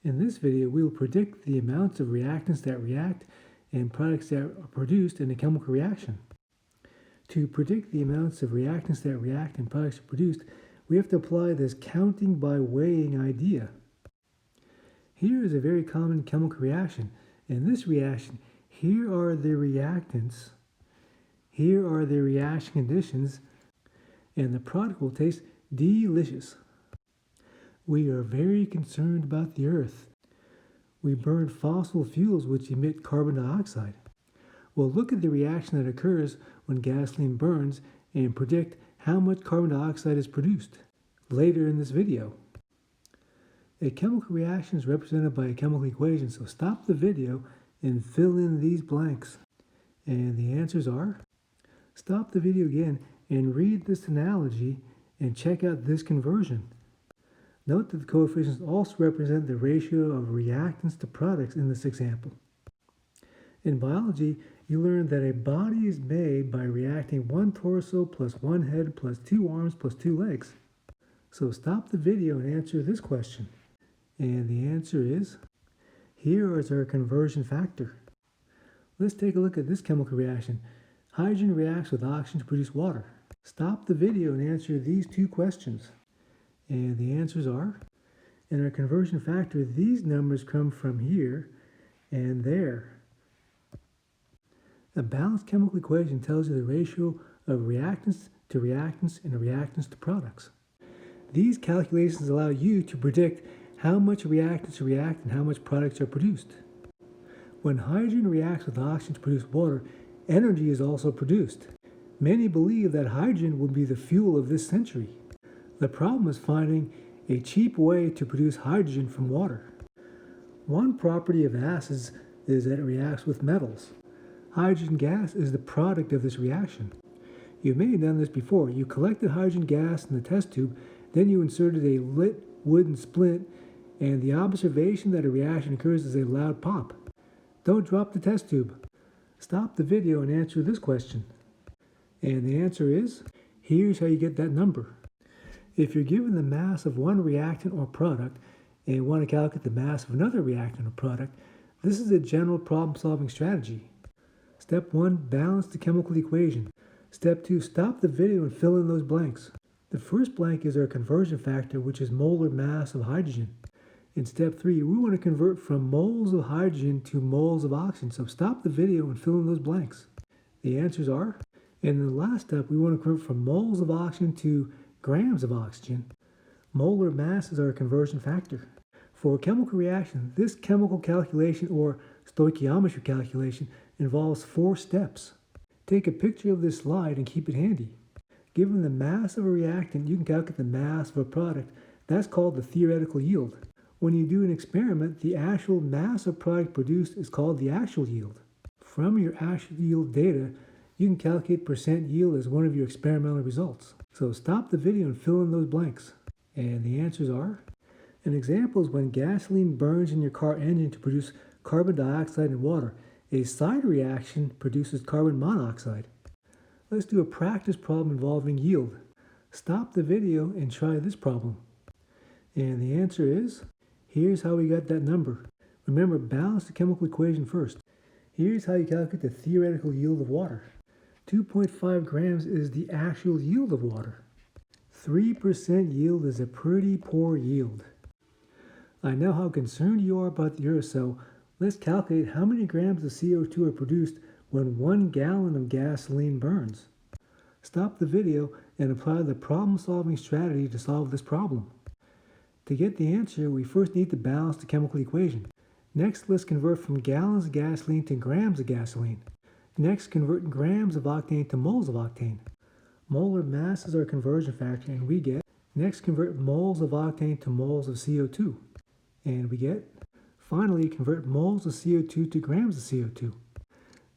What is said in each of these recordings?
In this video, we will predict the amounts of reactants that react and products that are produced in a chemical reaction. To predict the amounts of reactants that react and products are produced, we have to apply this counting by weighing idea. Here is a very common chemical reaction. In this reaction, here are the reactants, here are the reaction conditions, and the product will taste delicious. We are very concerned about the earth. We burn fossil fuels which emit carbon dioxide. We'll look at the reaction that occurs when gasoline burns and predict how much carbon dioxide is produced later in this video. A chemical reaction is represented by a chemical equation, so stop the video and fill in these blanks. And the answers are, stop the video again and read this analogy and check out this conversion. Note that the coefficients also represent the ratio of reactants to products in this example. In biology, you learned that a body is made by reacting one torso plus one head plus two arms plus two legs. So stop the video and answer this question. And the answer is, here is our conversion factor. Let's take a look at this chemical reaction. Hydrogen reacts with oxygen to produce water. Stop the video and answer these two questions. And the answers are, in our conversion factor, these numbers come from here and there. A balanced chemical equation tells you the ratio of reactants to reactants and reactants to products. These calculations allow you to predict how much reactants react and how much products are produced. When hydrogen reacts with oxygen to produce water, energy is also produced. Many believe that hydrogen will be the fuel of this century. The problem is finding a cheap way to produce hydrogen from water. One property of acids is that it reacts with metals. Hydrogen gas is the product of this reaction. You may have done this before. You collected hydrogen gas in the test tube, then you inserted a lit wooden splint, and the observation that a reaction occurs is a loud pop. Don't drop the test tube. Stop the video and answer this question. And the answer is, here's how you get that number. If you're given the mass of one reactant or product and want to calculate the mass of another reactant or product, this is a general problem-solving strategy. Step 1, balance the chemical equation. Step 2, stop the video and fill in those blanks. The first blank is our conversion factor, which is molar mass of hydrogen. In step 3, we want to convert from moles of hydrogen to moles of oxygen, so stop the video and fill in those blanks. The answers are, and in the last step, we want to convert from moles of oxygen to grams of oxygen. Molar mass is our conversion factor. For a chemical reaction, this chemical calculation or stoichiometry calculation involves 4 steps. Take a picture of this slide and keep it handy. Given the mass of a reactant, you can calculate the mass of a product. That's called the theoretical yield. When you do an experiment, the actual mass of product produced is called the actual yield. From your actual yield data, you can calculate percent yield as one of your experimental results. So stop the video and fill in those blanks. And the answers are, an example is when gasoline burns in your car engine to produce carbon dioxide and water. A side reaction produces carbon monoxide. Let's do a practice problem involving yield. Stop the video and try this problem. And the answer is, here's how we got that number. Remember, balance the chemical equation first. Here's how you calculate the theoretical yield of water. 2.5 grams is the actual yield of water. 3% yield is a pretty poor yield. I know how concerned you are about the earth, so let's calculate how many grams of CO2 are produced when 1 gallon of gasoline burns. Stop the video and apply the problem-solving strategy to solve this problem. To get the answer, we first need to balance the chemical equation. Next, let's convert from gallons of gasoline to grams of gasoline. Next, convert grams of octane to moles of octane. Molar mass is our conversion factor, and we get, next convert moles of octane to moles of CO2. And we get, finally convert moles of CO2 to grams of CO2.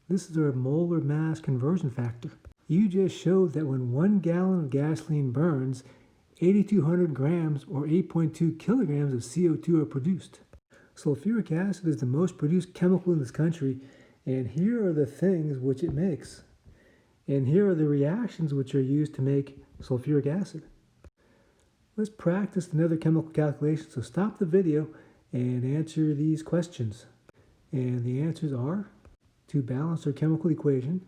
This is our molar mass conversion factor. You just showed that when 1 gallon of gasoline burns, 8,200 grams or 8.2 kilograms of CO2 are produced. Sulfuric acid is the most produced chemical in this country, and here are the things which it makes. And here are the reactions which are used to make sulfuric acid. Let's practice another chemical calculation, so stop the video and answer these questions. And the answers are, to balance our chemical equation,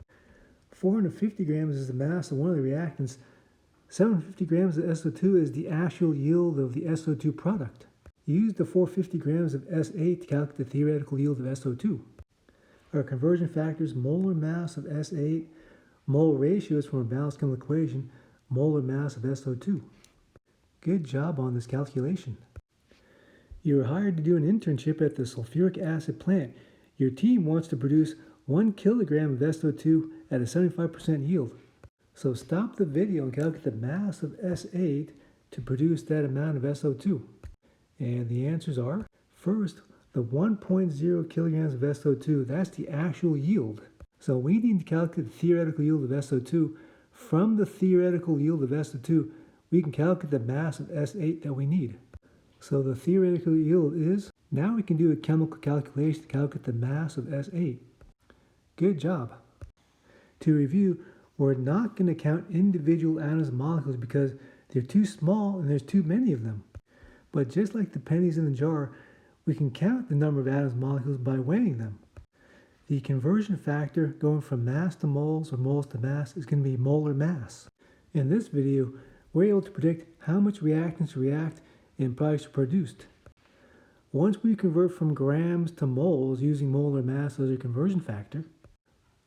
450 grams is the mass of one of the reactants. 750 grams of SO2 is the actual yield of the SO2 product. Use the 450 grams of S8 to calculate the theoretical yield of SO2. Our conversion factors: molar mass of S8, mole ratios from a balanced chemical equation, molar mass of SO2. Good job on this calculation. You were hired to do an internship at the sulfuric acid plant. Your team wants to produce 1 kilogram of SO2 at a 75% yield. So stop the video and calculate the mass of S8 to produce that amount of SO2. And the answers are, first, the 1.0 kilograms of SO2, that's the actual yield. So we need to calculate the theoretical yield of SO2. From the theoretical yield of SO2, we can calculate the mass of S8 that we need. So the theoretical yield is, now we can do a chemical calculation to calculate the mass of S8. Good job. To review, we're not going to count individual atoms and molecules because they're too small and there's too many of them. But just like the pennies in the jar, we can count the number of atoms and molecules by weighing them. The conversion factor going from mass to moles or moles to mass is going to be molar mass. In this video, we're able to predict how much reactants react and products are produced. Once we convert from grams to moles using molar mass as a conversion factor,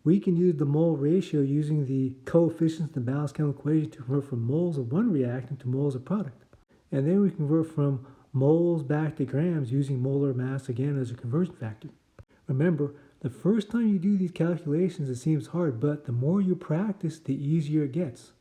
we can use the mole ratio using the coefficients in the balanced chemical equation to convert from moles of one reactant to moles of product. And then we convert from moles back to grams using molar mass again as a conversion factor. Remember, the first time you do these calculations it seems hard, but the more you practice, the easier it gets.